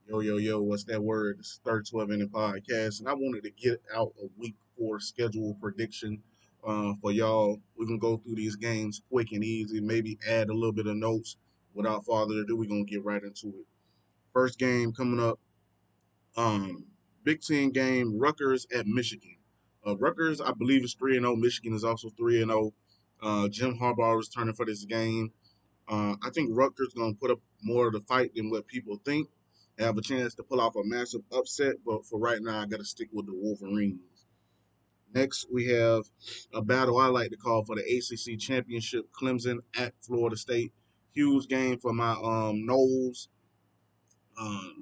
Yo, yo, yo, what's that word? It's third 12 inning podcast. And I wanted to get out a week 4 schedule prediction for y'all. We're going to go through these games quick and easy, maybe add a little bit of notes. Without further ado, we're going to get right into it. First game coming up, um, Big Ten game, Rutgers at Michigan. Rutgers, I believe, is 3-0. Michigan is also 3-0. Jim Harbaugh is turning for this game. I think Rutgers going to put up more of the fight than what people think. They have a chance to pull off a massive upset, but for right now, I got to stick with the Wolverines. Next, we have a battle I like to call for the ACC championship: Clemson at Florida State. Huge game for my Noles.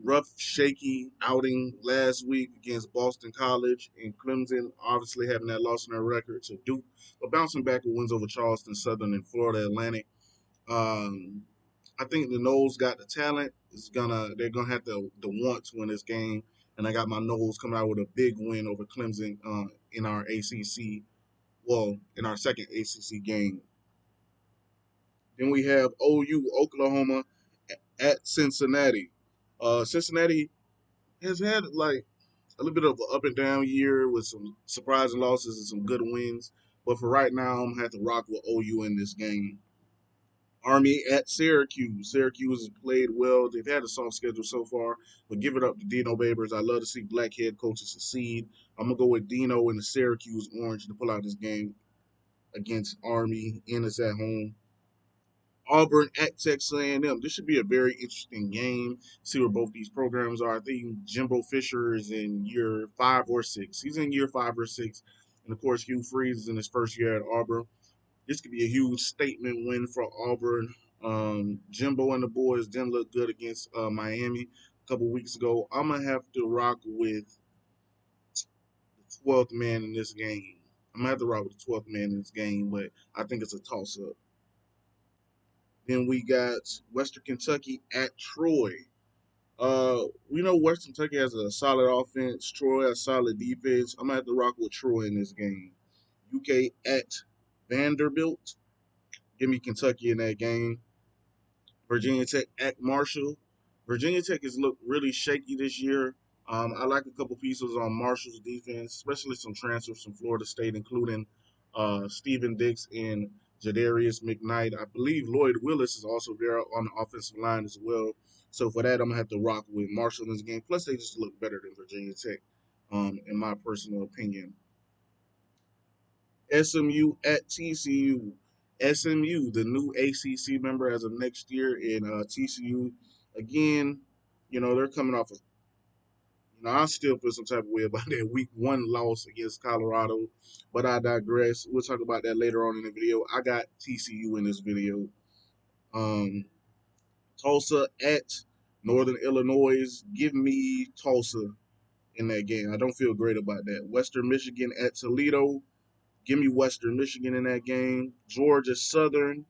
Rough, shaky outing last week against Boston College, and Clemson obviously having that loss in their record to Duke, but bouncing back with wins over Charleston Southern and Florida Atlantic. Um, I think the Noles got the talent. They're gonna have the want to win this game, and I got my Noles coming out with a big win over Clemson in our ACC. Well, in our second ACC game. Then we have OU Oklahoma at Cincinnati. Cincinnati has had like a little bit of an up and down year with some surprising losses and some good wins. But for right now, I'm gonna have to rock with OU in this game. Army at Syracuse. Syracuse has played well. They've had a soft schedule so far, but give it up to Dino Babers. I love to see black head coaches succeed. I'm gonna go with Dino and the Syracuse Orange to pull out this game against Army, and it's at home. Auburn at Texas A&M. This should be a very interesting game. See where both these programs are. I think Jimbo Fisher is in year 5 or 6. He's in year 5 or 6, and of course Hugh Freeze is in his first year at Auburn. This could be a huge statement win for Auburn. Jimbo and the boys didn't look good against Miami a couple weeks ago. I'm gonna have to rock with the 12th man in this game. I'm gonna have to rock with the 12th man in this game, but I think it's a toss up. Then we got Western Kentucky at Troy. We know Western Kentucky has a solid offense. Troy has solid defense. I'm gonna have to rock with Troy in this game. UK at Vanderbilt. Give me Kentucky in that game. Virginia Tech at Marshall. Virginia Tech has looked really shaky this year. I like a couple pieces on Marshall's defense, especially some transfers from Florida State, including Stephen Dix and Jadarius McKnight. I believe Lloyd Willis is also there on the offensive line as well. So for that, I'm gonna have to rock with Marshall in this game. Plus, they just look better than Virginia Tech, in my personal opinion. SMU at TCU. SMU, the new ACC member as of next year, and TCU, again, they're coming off of, I still feel some type of way about that week 1 loss against Colorado, but I digress. We'll talk about that later on in the video. I got TCU in this video. Um, Tulsa at Northern Illinois. Give me Tulsa in that game. I don't feel great about that. Western Michigan at Toledo. Give me Western Michigan in that game. Georgia Southern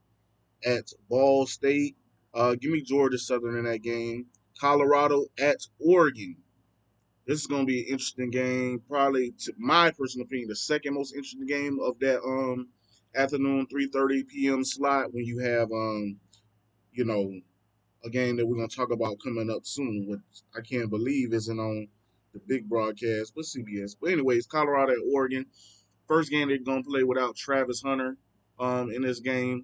at Ball State. Give me Georgia Southern in that game. Colorado at Oregon. This is going to be an interesting game. Probably, to my personal opinion, the second most interesting game of that afternoon 3:30 p.m. slot. When you have you know a game that we're going to talk about coming up soon, which I can't believe isn't on the big broadcast, but CBS. But anyways, Colorado at Oregon. First game they're going to play without Travis Hunter in this game.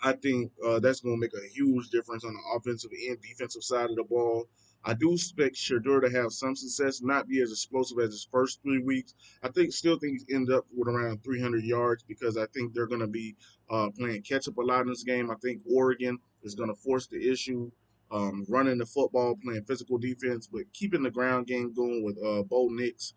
I think that's going to make a huge difference on the offensive and defensive side of the ball. I do expect Shador to have some success, not be as explosive as his first 3 weeks. Still think he's end up with around 300 yards because I think they're going to be playing catch up a lot in this game. I think Oregon is going to force the issue, running the football, playing physical defense, but keeping the ground game going with Bo Nix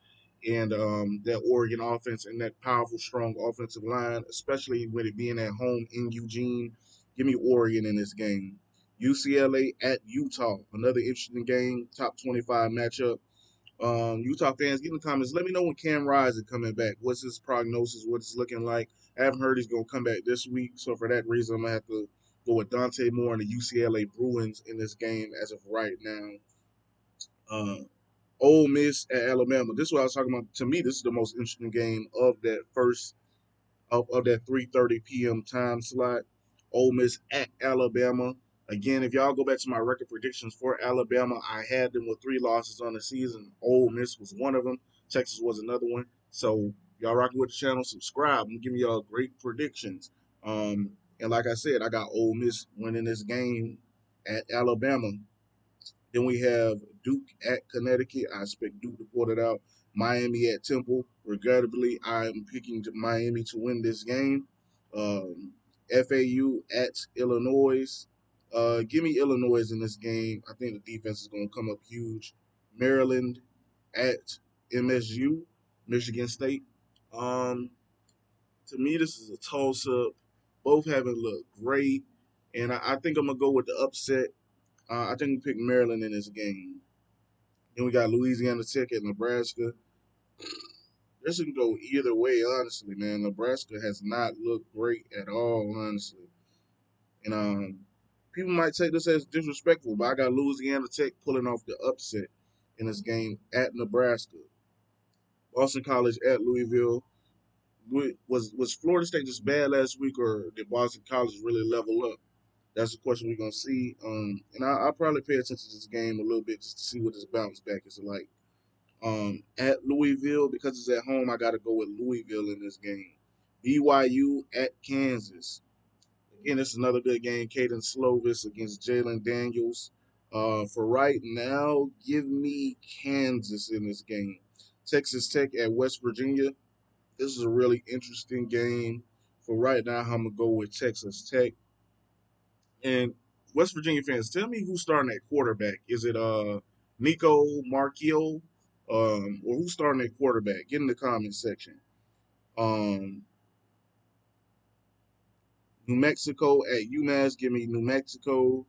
and that Oregon offense and that powerful, strong offensive line, especially with it being at home in Eugene. Give me Oregon in this game. UCLA at Utah, another interesting game, top 25 matchup. Utah fans, get in the comments. Let me know when Cam Rise is coming back. What's his prognosis? What's it's looking like? I haven't heard he's going to come back this week, so for that reason, I'm going to have to go with Dante Moore and the UCLA Bruins in this game as of right now. Uh, Ole Miss at Alabama. This is what I was talking about. To me, this is the most interesting game of that first of that 3:30 p.m. time slot. Ole Miss at Alabama. Again, if y'all go back to my record predictions for Alabama, I had them with 3 losses on the season. Ole Miss was one of them. Texas was another one. So y'all rocking with the channel, subscribe. I'm giving y'all great predictions. And like I said, I got Ole Miss winning this game at Alabama. Then we have Duke at Connecticut. I expect Duke to pull it out. Miami at Temple. Regrettably, I'm picking Miami to win this game. Um, FAU at Illinois. Give me Illinois in this game. I think the defense is going to come up huge. Maryland at MSU, Michigan State. Um, to me, this is a toss up. Both haven't looked great, and I think I'm gonna go with the upset. I think we pick Maryland in this game. Then we got Louisiana Tech at Nebraska. This can go either way, honestly, man. Nebraska has not looked great at all, honestly. And people might take this as disrespectful, but I got Louisiana Tech pulling off the upset in this game at Nebraska. Boston College at Louisville. Was Florida State just bad last week, or did Boston College really level up? That's the question we're gonna see. And I'll probably pay attention to this game a little bit just to see what this bounce back is like. At Louisville, because it's at home, I got to go with Louisville in this game. BYU at Kansas. Again, this is another good game. Caden Slovis against Jalen Daniels. For right now, give me Kansas in this game. Texas Tech at West Virginia. This is a really interesting game. For right now, I'm going to go with Texas Tech. And West Virginia fans, tell me who's starting at quarterback. Is it Nico Marchio, or who's starting at quarterback? Get in the comment section. Um, New Mexico at UMass. Give me New Mexico.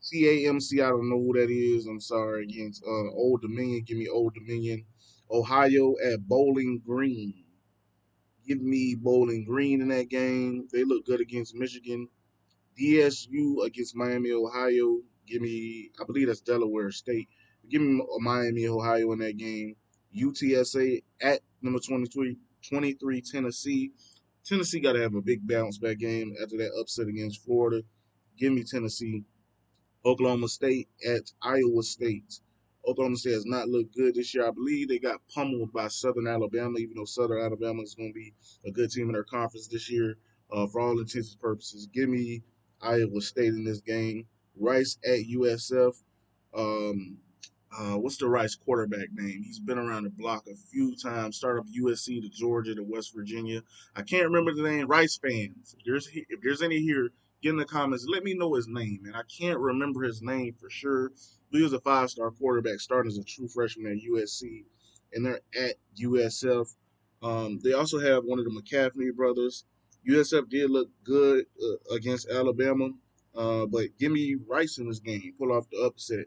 CAMC, I don't know who that is. I'm sorry. Against Old Dominion. Give me Old Dominion. Ohio at Bowling Green. Give me Bowling Green in that game. They look good against Michigan. DSU against Miami, Ohio. Give me, I believe that's Delaware State. Give me Miami, Ohio in that game. UTSA at number 23 Tennessee. Tennessee got to have a big bounce back game after that upset against Florida. Give me Tennessee. Oklahoma State at Iowa State. Oklahoma State has not looked good this year. I believe they got pummeled by Southern Alabama, even though Southern Alabama is going to be a good team in their conference this year. For all intents and purposes, give me Iowa State in this game. Rice at USF. Um, what's the Rice quarterback name? He's been around the block a few times. Started up USC to Georgia to West Virginia. I can't remember the name. Rice fans, if there's any here, get in the comments. Let me know his name, and I can't remember his name for sure. He was a 5-star quarterback, starting as a true freshman at USC, and they're at USF. They also have one of the McCaffrey brothers. USF did look good against Alabama, but give me Rice in this game. Pull off the upset.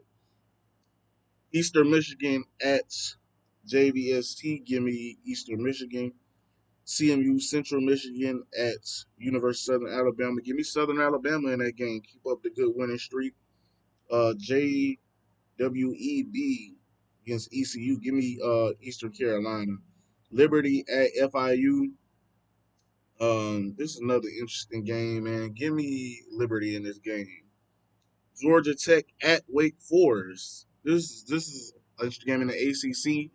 Eastern Michigan at JVST. Give me Eastern Michigan. CMU Central Michigan at University of Southern Alabama. Give me Southern Alabama in that game. Keep up the good winning streak. JWEB against ECU. Give me Eastern Carolina. Liberty at FIU. This is another interesting game, man. Give me Liberty in this game. Georgia Tech at Wake Forest. This is an interesting game in the ACC.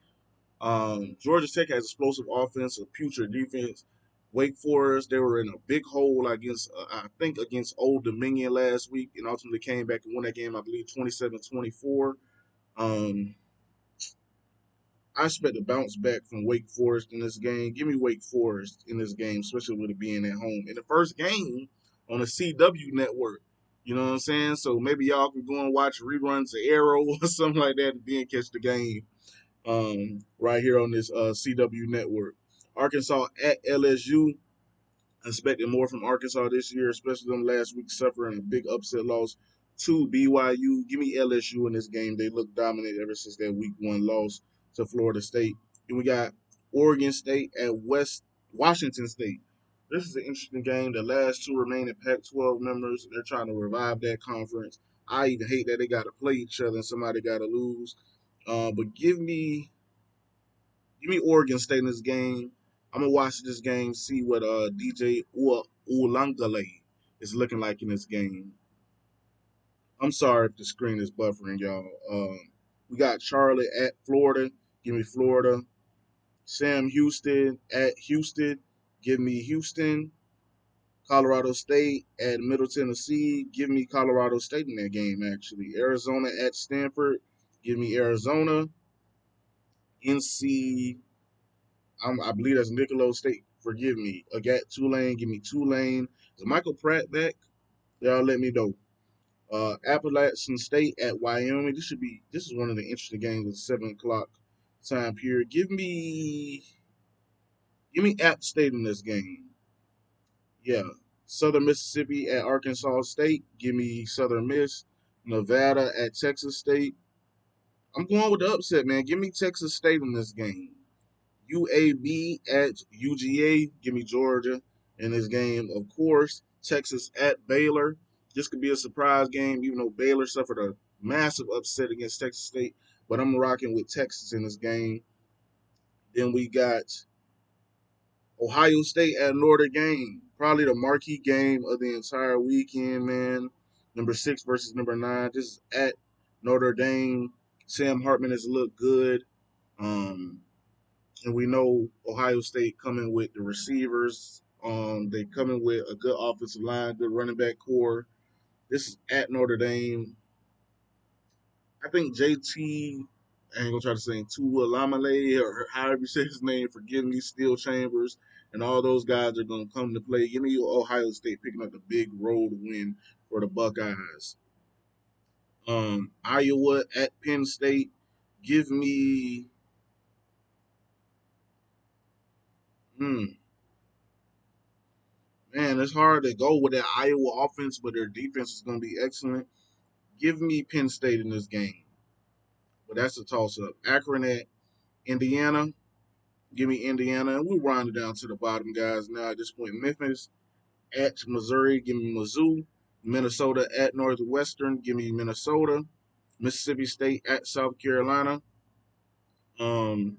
Georgia Tech has explosive offense, a future defense. Wake Forest, they were in a big hole against, I think, against Old Dominion last week, and ultimately came back and won that game, I believe, 27-24. Um, I expect a bounce back from Wake Forest in this game. Give me Wake Forest in this game, especially with it being at home. In the first game on the CW network, you know what I'm saying? So maybe y'all can go and watch reruns of Arrow or something like that and then catch the game right here on this CW network. Arkansas at LSU. Expecting more from Arkansas this year, especially them last week suffering a big upset loss to BYU. Give me LSU in this game. They look dominant ever since that week 1 loss to Florida State. Then we got Oregon State at Washington State. This is an interesting game. The last two remaining Pac-12 members, they're trying to revive that conference. I even hate that they got to play each other and somebody got to lose. But give me Oregon State in this game. I'm gonna watch this game, see what DJ Ulangale is looking like in this game. I'm sorry if the screen is buffering, y'all. We got Charlotte at Florida. Give me Florida. Sam Houston at Houston. Give me Houston. Colorado State at Middle Tennessee. Give me Colorado State in that game, actually. Arizona at Stanford. Give me Arizona. NC, I believe that's Niccolo State. Forgive me. Agat Tulane. Give me Tulane. Is Michael Pratt back? Y'all let me know. Appalachian State at Wyoming. This is one of the interesting games at 7 o'clock time period. Give me App State in this game. Yeah. Southern Mississippi at Arkansas State. Give me Southern Miss. Nevada at Texas State. I'm going with the upset, man. Give me Texas State in this game. UAB at UGA. Give me Georgia in this game. Of course, Texas at Baylor. This could be a surprise game, even though Baylor suffered a massive upset against Texas State. But I'm rocking with Texas in this game. Then we got Ohio State at Notre Dame. Probably the marquee game of the entire weekend, man. Number 6 versus number 9. This is at Notre Dame. Sam Hartman has looked good. Um, and we know Ohio State coming with the receivers. They coming with a good offensive line, good running back core. This is at Notre Dame. I think JT, I ain't gonna try to say Tua Lamale or however you say his name. Forgive me, Steel Chambers, and all those guys are gonna come to play. Give me Ohio State picking up the big road win for the Buckeyes. Iowa at Penn State. Give me. Hmm, Man, it's hard to go with that Iowa offense, but their defense is going to be excellent. Give me Penn State in this game, but that's a toss up. Akron at Indiana. Give me Indiana. And we're rounding down to the bottom, guys. Now at this point, Memphis at Missouri. Give me Mizzou. Minnesota at Northwestern. Give me Minnesota. Mississippi State at South Carolina. Um,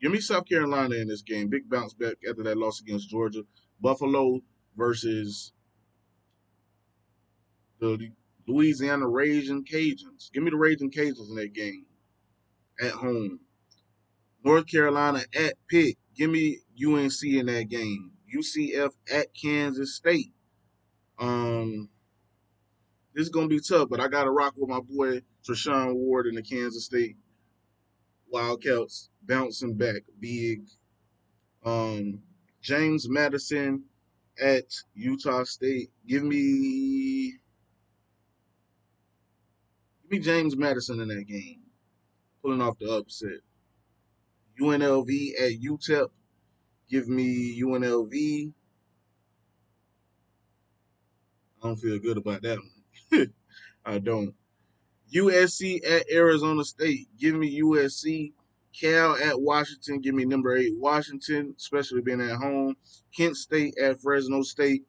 Give me South Carolina in this game. Big bounce back after that loss against Georgia. Buffalo versus the Louisiana Raging Cajuns. Give me the Raging Cajuns in that game at home. North Carolina at Pitt. Give me UNC in that game. UCF at Kansas State. Um, this is gonna be tough, but I gotta rock with my boy Treshaun Ward in the Kansas State Wildcats bouncing back big. Um, James Madison at Utah State. Give me James Madison in that game, pulling off the upset. UNLV at UTEP. Give me UNLV. I don't feel good about that one. I don't. USC at Arizona State. Give me USC. Cal at Washington. Give me number 8 Washington, especially being at home. Kent State at Fresno State.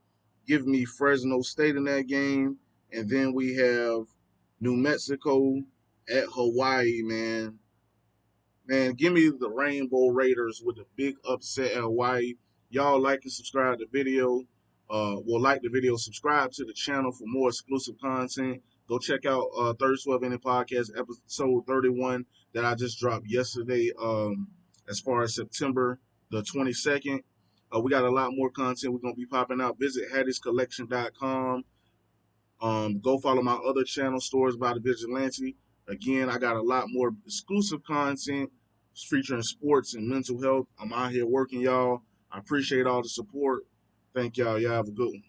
Give me Fresno State in that game. And then we have New Mexico at Hawaii, man. Man, give me the Rainbow Raiders with a big upset at Hawaii. Y'all like and subscribe to the video. Like the video, subscribe to the channel for more exclusive content. Go check out Third 12 Inning Podcast episode 31 that I just dropped yesterday. As far as September the 22nd, we got a lot more content we're gonna be popping out. Visit Hattie'sCollection.com. Go follow my other channel, Stories by the Vigilante. Again, I got a lot more exclusive content featuring sports and mental health. I'm out here working, y'all. I appreciate all the support. Thank y'all. Y'all have a good one.